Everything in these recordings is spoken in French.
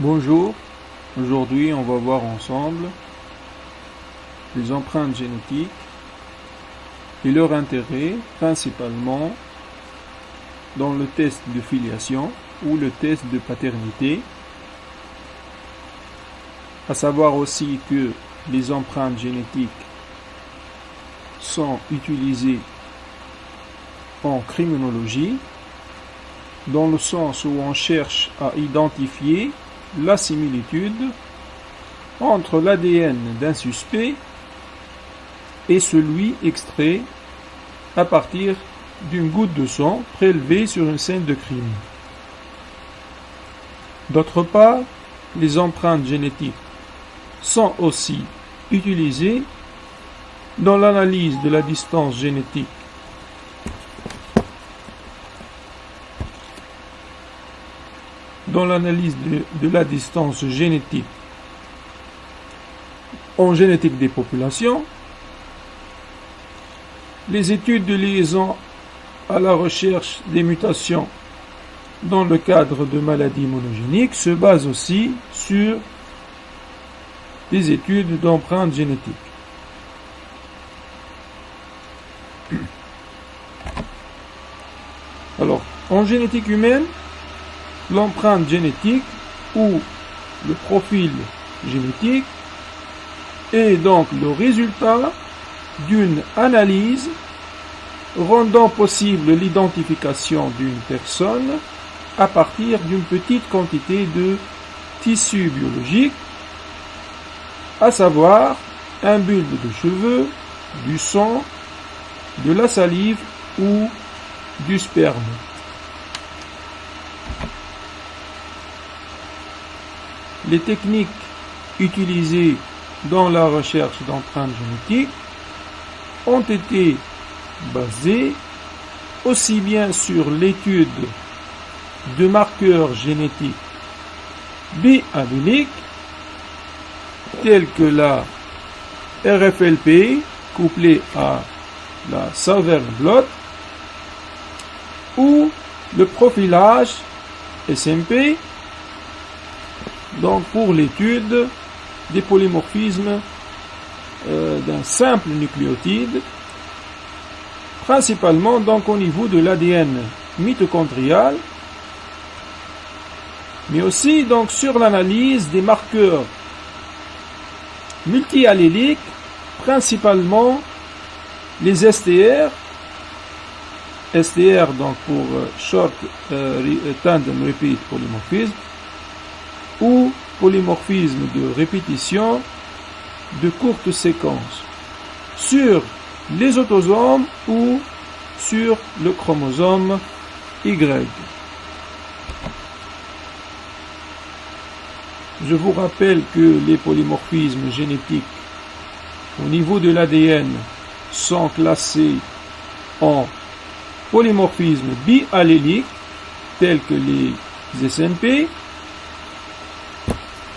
Bonjour, aujourd'hui on va voir ensemble les empreintes génétiques et leur intérêt principalement dans le test de filiation ou le test de paternité, à savoir aussi que les empreintes génétiques sont utilisées en criminologie dans le sens où on cherche à identifier la similitude entre l'ADN d'un suspect et celui extrait à partir d'une goutte de sang prélevée sur une scène de crime. D'autre part, les empreintes génétiques sont aussi utilisées dans l'analyse de la distance génétique de la distance génétique en génétique des populations, les études de liaison à la recherche des mutations dans le cadre de maladies monogéniques se basent aussi sur des études d'empreintes génétiques. Alors, en génétique humaine, l'empreinte génétique ou le profil génétique est donc le résultat d'une analyse rendant possible l'identification d'une personne à partir d'une petite quantité de tissu biologique, à savoir un bulbe de cheveux, du sang, de la salive ou du sperme. Les techniques utilisées dans la recherche d'empreintes génétiques ont été basées aussi bien sur l'étude de marqueurs génétiques bialléliques tels que la RFLP couplée à la Southern Blot ou le profilage SMP, donc pour l'étude des polymorphismes d'un simple nucléotide, principalement donc au niveau de l'ADN mitochondrial, mais aussi donc sur l'analyse des marqueurs multialléliques, principalement les STR donc pour Short Tandem Repeat Polymorphism, ou polymorphisme de répétition de courtes séquences sur les autosomes ou sur le chromosome Y. Je vous rappelle que les polymorphismes génétiques au niveau de l'ADN sont classés en polymorphismes bialléliques tels que les SNP,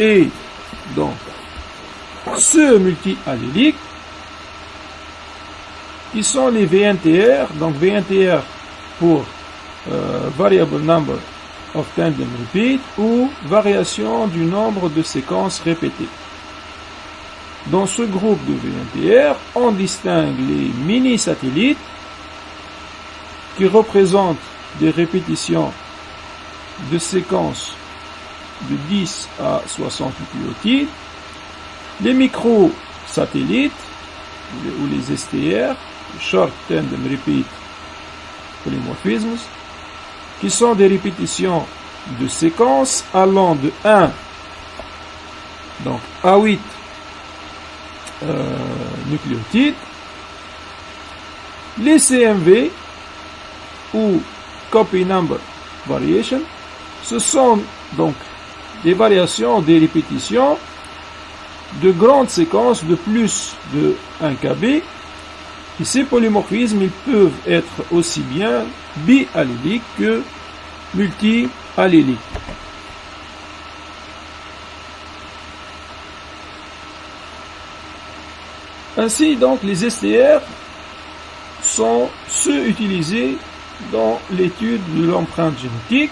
et donc ceux multialléliques qui sont les VNTR, donc VNTR pour Variable Number of Tandem Repeat ou variation du nombre de séquences répétées. Dans ce groupe de VNTR, on distingue les mini-satellites qui représentent des répétitions de séquences de 10 à 60 nucléotides, les micro-satellites ou les STR, Short Tandem Repeat Polymorphisms, qui sont des répétitions de séquences allant de 1 donc à 8 nucléotides, les CMV ou Copy Number Variation, ce sont donc des variations, des répétitions de grandes séquences de plus de 1 kb, et ces polymorphismes ils peuvent être aussi bien bialléliques que multialléliques. Ainsi donc les STR sont ceux utilisés dans l'étude de l'empreinte génétique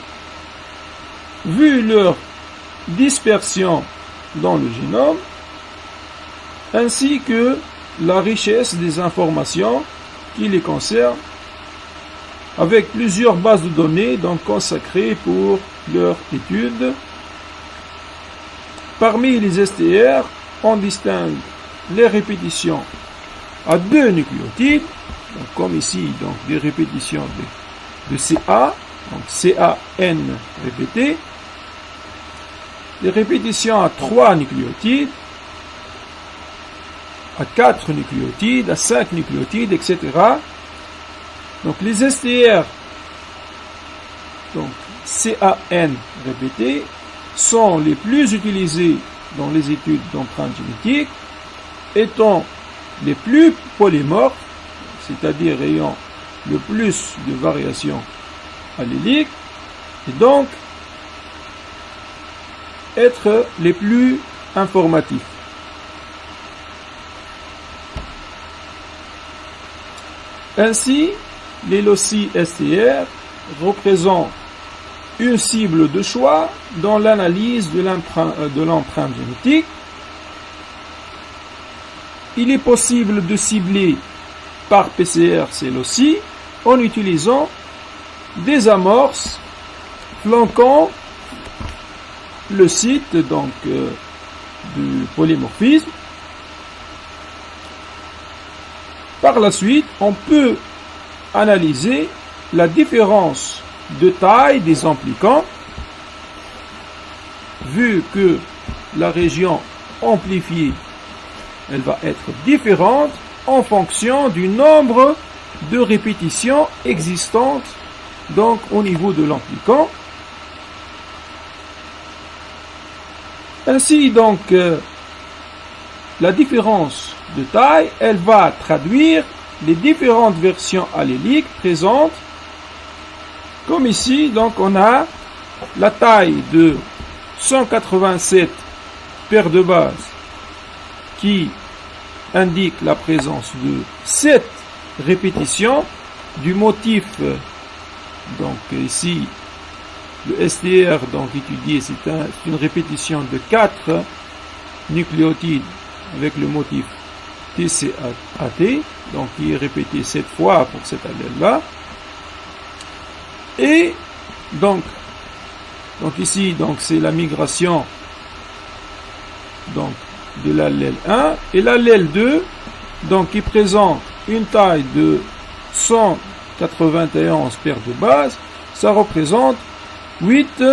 vu leur dispersion dans le génome, ainsi que la richesse des informations qui les concernent, avec plusieurs bases de données donc consacrées pour leur étude. Parmi les STR, on distingue les répétitions à 2 nucléotides, donc comme ici, donc des répétitions de CA, donc CAN répété, des répétitions à 3 nucléotides, à 4 nucléotides, à 5 nucléotides, etc. Donc les STR, donc CAN répétés, sont les plus utilisés dans les études d'empreintes génétiques, étant les plus polymorphes, c'est-à-dire ayant le plus de variations alléliques, et donc être les plus informatifs. Ainsi, les loci STR représentent une cible de choix dans l'analyse de l'empreinte génétique. Il est possible de cibler par PCR ces loci en utilisant des amorces flanquant le site donc du polymorphisme. Par la suite, on peut analyser la différence de taille des amplicants, vu que la région amplifiée, elle va être différente en fonction du nombre de répétitions existantes donc au niveau de l'amplicant. Ainsi donc la différence de taille, elle va traduire les différentes versions alléliques présentes. Comme ici, donc on a la taille de 187 paires de bases qui indique la présence de 7 répétitions du motif. Donc ici, le STR donc étudié, c'est une répétition de 4 nucléotides avec le motif TCAT, donc qui est répété 7 fois pour cet allèle-là. Et donc ici, donc c'est la migration donc de l'allèle 1 et l'allèle 2, donc qui présente une taille de 191 paires de bases, ça représente 8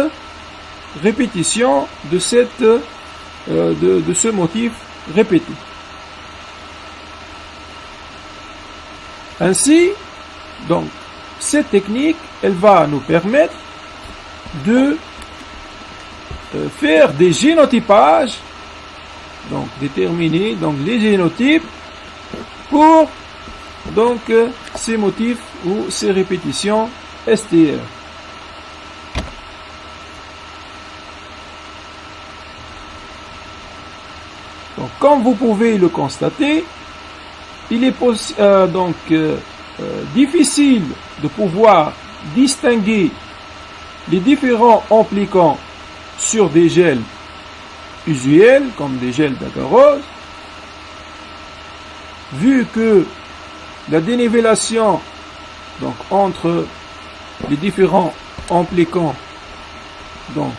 répétitions de ce motif répété. Ainsi, donc cette technique, elle va nous permettre de faire des génotypages, donc déterminer donc les génotypes pour donc ces motifs ou ces répétitions STR. Donc comme vous pouvez le constater, il est difficile de pouvoir distinguer les différents amplicants sur des gels usuels, comme des gels d'agarose, vu que la dénivellation donc, entre les différents amplicants, donc,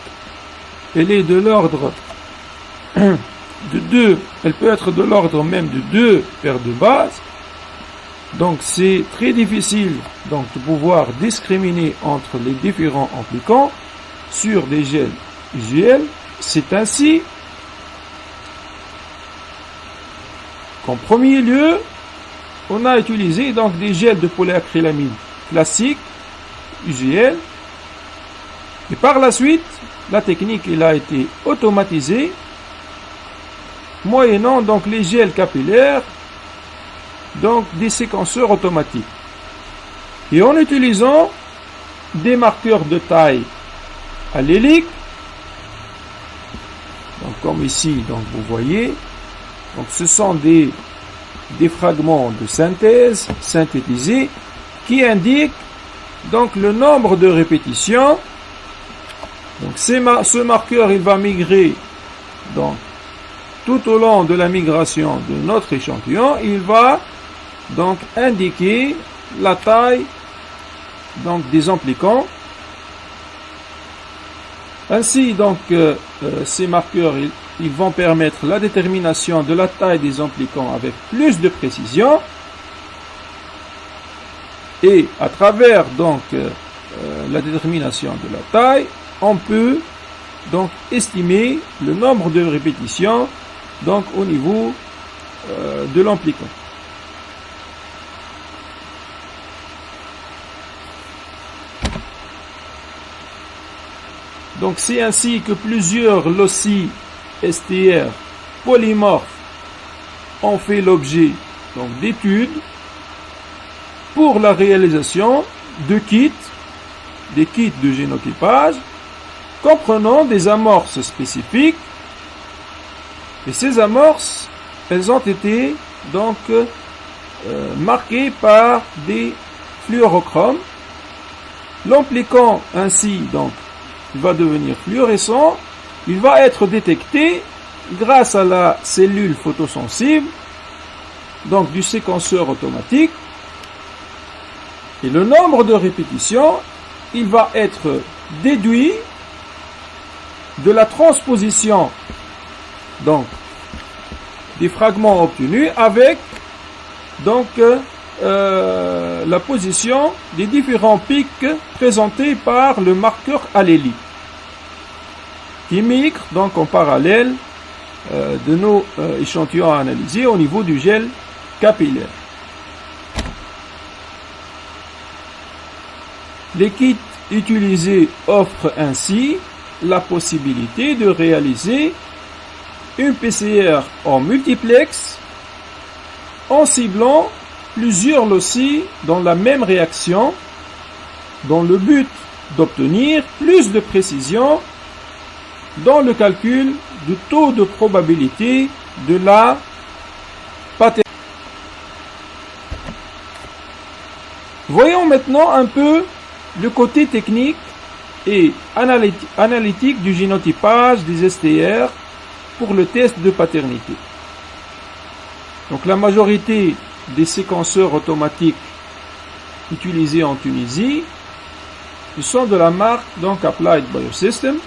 elle est de l'ordre de 2, elle peut être de l'ordre même de 2 paires de bases. Donc c'est très difficile donc de pouvoir discriminer entre les différents amplicants sur des gels usuels. C'est ainsi qu'en premier lieu, on a utilisé donc des gels de polyacrylamide classiques, usuels. Et par la suite, la technique elle a été automatisée moyennant donc les gels capillaires, donc des séquenceurs automatiques. Et en utilisant des marqueurs de taille allélique, donc comme ici, donc vous voyez, donc ce sont des fragments de synthèse synthétisés qui indiquent donc le nombre de répétitions Donc ce marqueur, il va migrer donc tout au long de la migration de notre échantillon, il va donc indiquer la taille donc des amplicons. Ainsi donc ces marqueurs ils vont permettre la détermination de la taille des amplicons avec plus de précision, et à travers donc la détermination de la taille, on peut donc estimer le nombre de répétitions donc au niveau de l'amplicon. Donc c'est ainsi que plusieurs loci STR polymorphes ont fait l'objet donc d'études pour la réalisation de kits, des kits de génotypage comprenant des amorces spécifiques. Et ces amorces, elles ont été donc marquées par des fluorochromes. L'amplicon ainsi donc va devenir fluorescent, il va être détecté grâce à la cellule photosensible donc du séquenceur automatique, et le nombre de répétitions, il va être déduit de la transposition donc des fragments obtenus avec donc la position des différents pics présentés par le marqueur allélique qui migre donc en parallèle de nos échantillons à analyser au niveau du gel capillaire. Les kits utilisés offrent ainsi la possibilité de réaliser une PCR en multiplex en ciblant plusieurs loci dans la même réaction, dans le but d'obtenir plus de précision dans le calcul du taux de probabilité de la paternité. Voyons maintenant un peu le côté technique et analytique du génotypage des STR pour le test de paternité. Donc la majorité des séquenceurs automatiques utilisés en Tunisie, ce sont de la marque donc Applied Biosystems.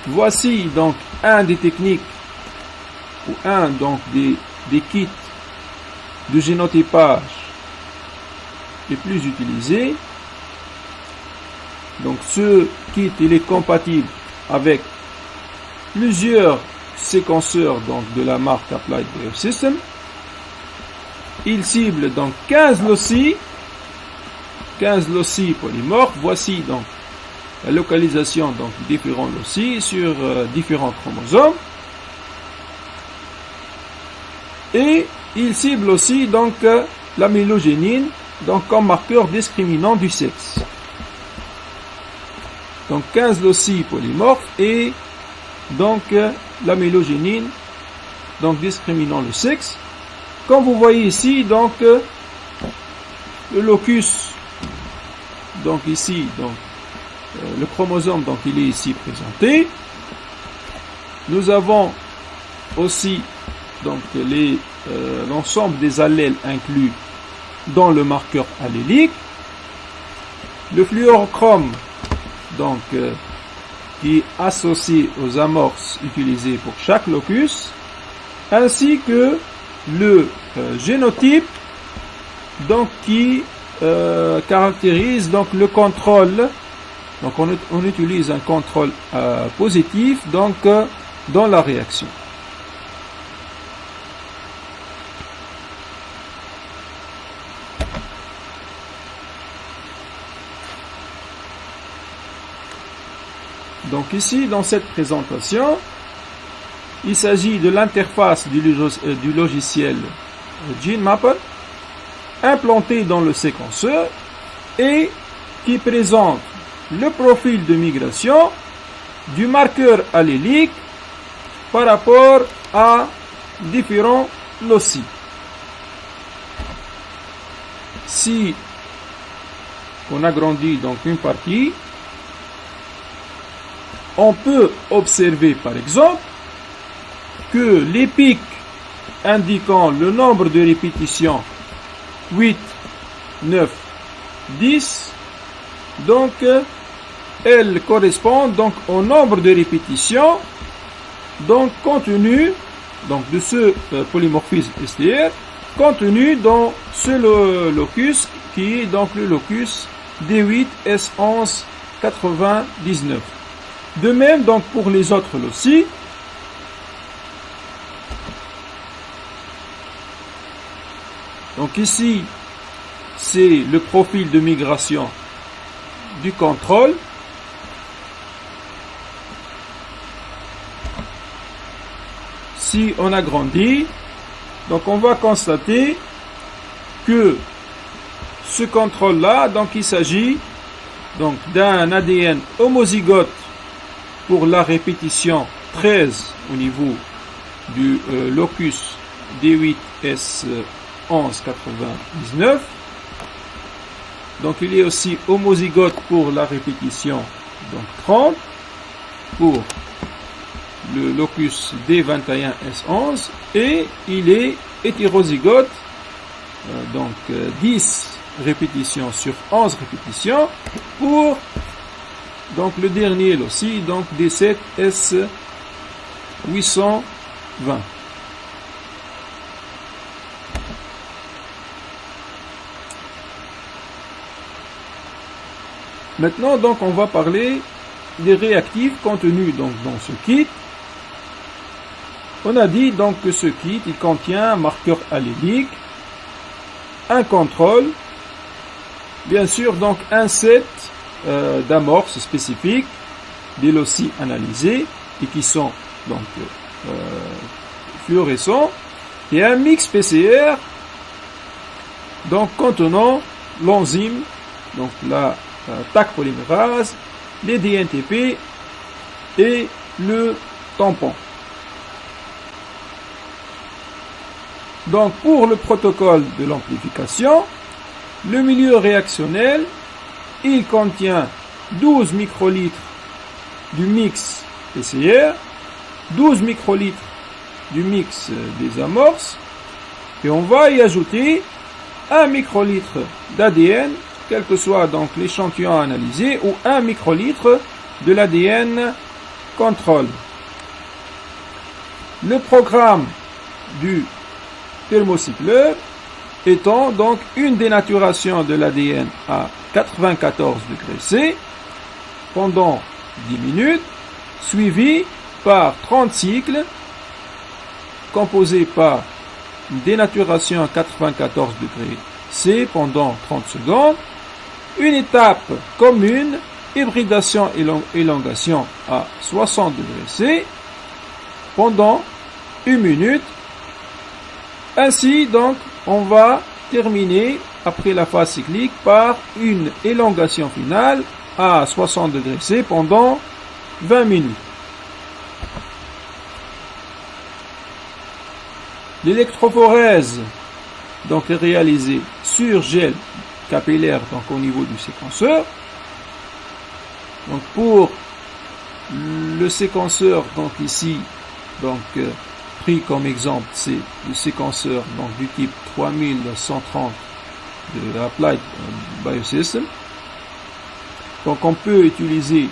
Voici donc un des techniques ou un donc des kits de génotypage les plus utilisés. Donc ce kit il est compatible avec plusieurs séquenceurs donc de la marque Applied Biosystems. Il cible donc 15 loci polymorphes. Voici donc la localisation donc des différents loci sur différents chromosomes. Et il cible aussi donc l'amylogénine donc comme marqueur discriminant du sexe. Donc 15 loci polymorphes et donc l'amylogénine donc discriminant le sexe. Comme vous voyez ici donc le locus donc ici donc le chromosome donc il est ici présenté. Nous avons aussi donc l'ensemble des allèles inclus dans le marqueur allélique. Le fluorochrome donc qui est associé aux amorces utilisées pour chaque locus, ainsi que le génotype donc qui caractérise donc le contrôle. Donc on utilise un contrôle positif donc dans la réaction. Donc ici dans cette présentation, il s'agit de l'interface du logiciel GeneMapper implanté dans le séquenceur et qui présente le profil de migration du marqueur allélique par rapport à différents loci. Si on agrandit donc une partie, on peut observer par exemple que les pics indiquant le nombre de répétitions 8, 9, 10, donc elles correspondent donc au nombre de répétitions donc contenu donc de ce polymorphisme STR contenu dans ce locus qui est donc le locus D8 S11 99. De même donc pour les autres loci. Donc ici c'est le profil de migration du contrôle. Si on agrandit, donc on va constater que ce contrôle-là, donc il s'agit donc d'un ADN homozygote pour la répétition 13 au niveau du locus D8S1199. Donc il est aussi homozygote pour la répétition donc 30 pour le locus D21S11 et il est hétérozygote donc 10 répétitions sur 11 répétitions pour donc le dernier aussi donc D7S820. Maintenant donc on va parler des réactifs contenus donc dans ce kit. On a dit donc que ce kit il contient un marqueur allélique, un contrôle, bien sûr donc un set d'amorces spécifiques, des loci analysés et qui sont donc fluorescents, et un mix PCR donc contenant l'enzyme, donc la TAC polymérase, les DNTP et le tampon. Donc pour le protocole de l'amplification, le milieu réactionnel, il contient 12 microlitres du mix PCR, 12 microlitres du mix des amorces, et on va y ajouter 1 microlitre d'ADN, quel que soit donc l'échantillon analysé, ou 1 microlitre de l'ADN contrôle. Le programme du thermocycleur étant donc une dénaturation de l'ADN à 94 degrés C pendant 10 minutes, suivi par 30 cycles composés par une dénaturation à 94 degrés C pendant 30 secondes, une étape commune, hybridation et élongation à 60 degrés C pendant 1 minute. Ainsi donc on va terminer après la phase cyclique par une élongation finale à 60 degrés C pendant 20 minutes. L'électrophorèse donc est réalisée sur gel capillaire donc au niveau du séquenceur. Donc pour le séquenceur donc ici donc pris comme exemple, c'est le séquenceur donc du type 3130 de Applied Biosystem. Donc on peut utiliser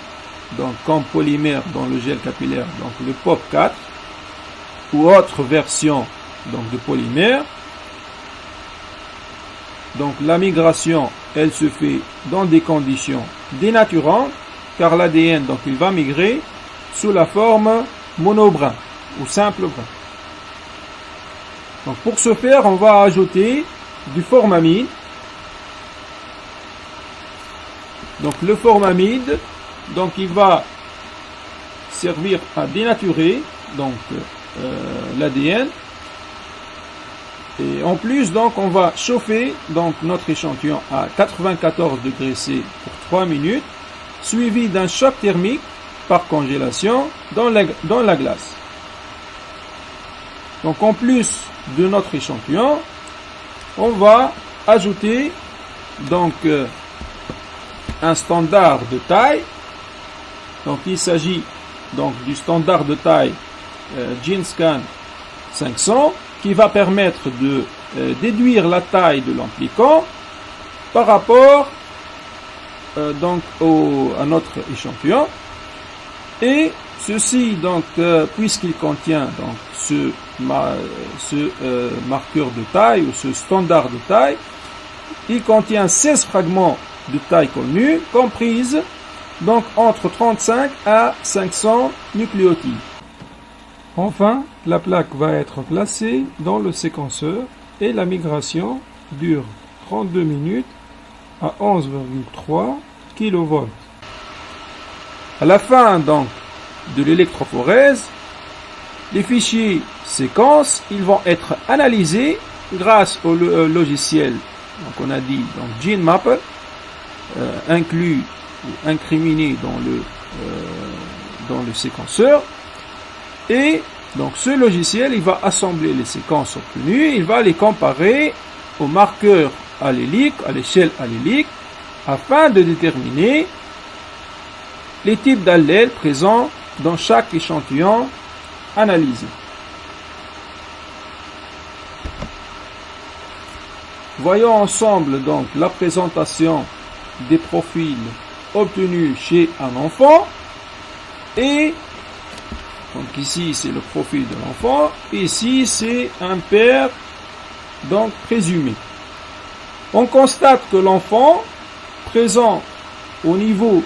donc comme polymère dans le gel capillaire donc le POP4 ou autre version donc de polymère. Donc la migration elle se fait dans des conditions dénaturantes car l'ADN donc il va migrer sous la forme monobrin ou simple brin. Donc pour ce faire, on va ajouter du formamide. Donc le formamide, donc il va servir à dénaturer donc l'ADN. Et en plus, donc on va chauffer donc notre échantillon à 94 degrés C pour 3 minutes, suivi d'un choc thermique par congélation dans la glace. Donc en plus de notre échantillon, on va ajouter donc un standard de taille. Donc il s'agit donc du standard de taille GeneScan 500 qui va permettre de déduire la taille de l'amplicon par rapport donc à notre échantillon. Et ceci donc puisqu'il contient donc ce marqueur de taille ou ce standard de taille, il contient 16 fragments de taille connue comprises donc entre 35 à 500 nucléotides. Enfin, la plaque va être placée dans le séquenceur et la migration dure 32 minutes à 11,3 kV. À la fin donc de l'électrophorèse, les fichiers séquences, ils vont être analysés grâce au logiciel, donc on a dit donc GeneMapper, inclus ou incriminé dans le séquenceur. Et donc ce logiciel, il va assembler les séquences obtenues, il va les comparer aux marqueurs alléliques, à l'échelle allélique, afin de déterminer les types d'allèles présents dans chaque échantillon analysé. Voyons ensemble donc la présentation des profils obtenus chez un enfant. Et donc ici c'est le profil de l'enfant, ici c'est un père donc présumé. On constate que l'enfant présente au niveau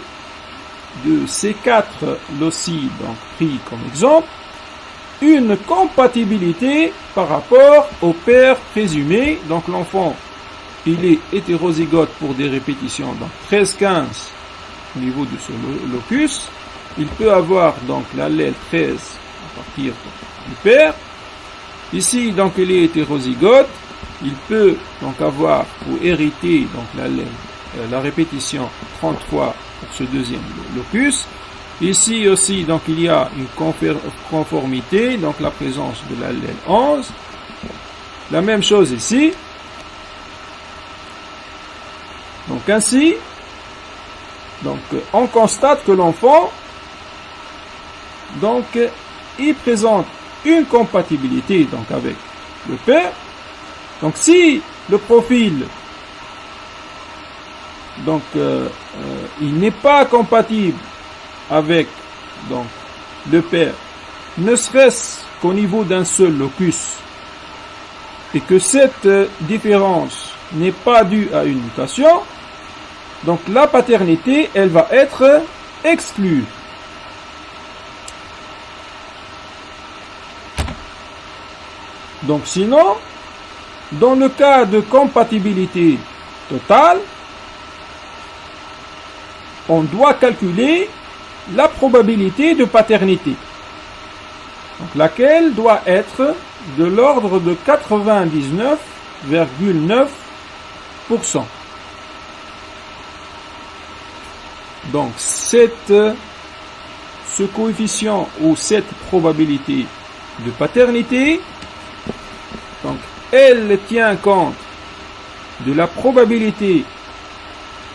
de ces 4 loci donc pris comme exemple une compatibilité par rapport au père présumé. Donc l'enfant il est hétérozygote pour des répétitions donc 13-15 au niveau de ce locus. Il peut avoir donc l'allèle 13 à partir du père. Ici donc il est hétérozygote. Il peut donc avoir ou hériter donc la répétition 33 pour ce deuxième locus. Ici aussi donc il y a une conformité, donc la présence de l'allèle 11. La même chose ici. Donc ainsi, donc on constate que l'enfant donc il présente une compatibilité donc avec le père. Donc si le profil donc il n'est pas compatible avec donc le père, ne serait-ce qu'au niveau d'un seul locus, et que cette différence n'est pas due à une mutation, donc la paternité elle va être exclue. Donc sinon, dans le cas de compatibilité totale, on doit calculer la probabilité de paternité, donc laquelle doit être de l'ordre de 99,9%. Donc ce coefficient ou cette probabilité de paternité, donc elle tient compte de la probabilité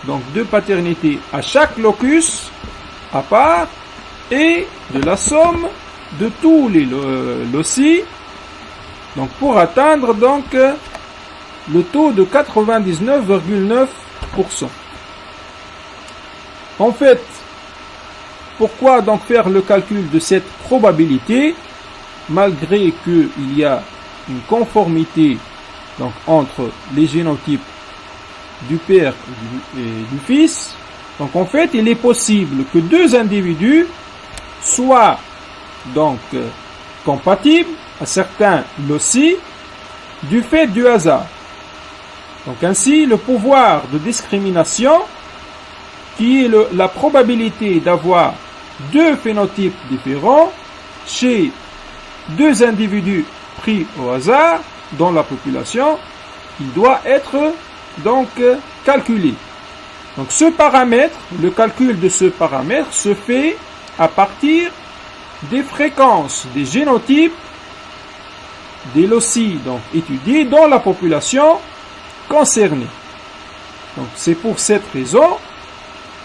donc de paternité à chaque locus à part et de la somme de tous les loci, donc pour atteindre donc le taux de 99,9%. En fait, pourquoi donc faire le calcul de cette probabilité malgré qu'il y a une conformité donc entre les génotypes du père et du fils? Donc en fait, il est possible que deux individus soient donc compatibles à certains loci du fait du hasard. Donc ainsi, le pouvoir de discrimination, qui est la probabilité d'avoir deux phénotypes différents chez deux individus pris au hasard dans la population, il doit être donc calculé. Donc ce paramètre, le calcul de ce paramètre se fait à partir des fréquences des génotypes des loci donc étudiés dans la population concernée. Donc c'est pour cette raison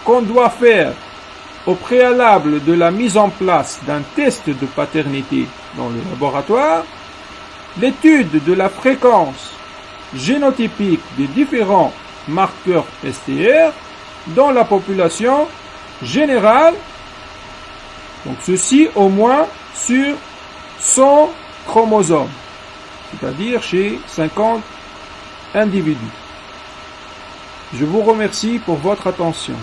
qu'on doit faire au préalable de la mise en place d'un test de paternité dans le laboratoire, l'étude de la fréquence génotypique des différents marqueurs STR dans la population générale, donc ceci au moins sur 100 chromosomes, c'est-à-dire chez 50 individus. Je vous remercie pour votre attention.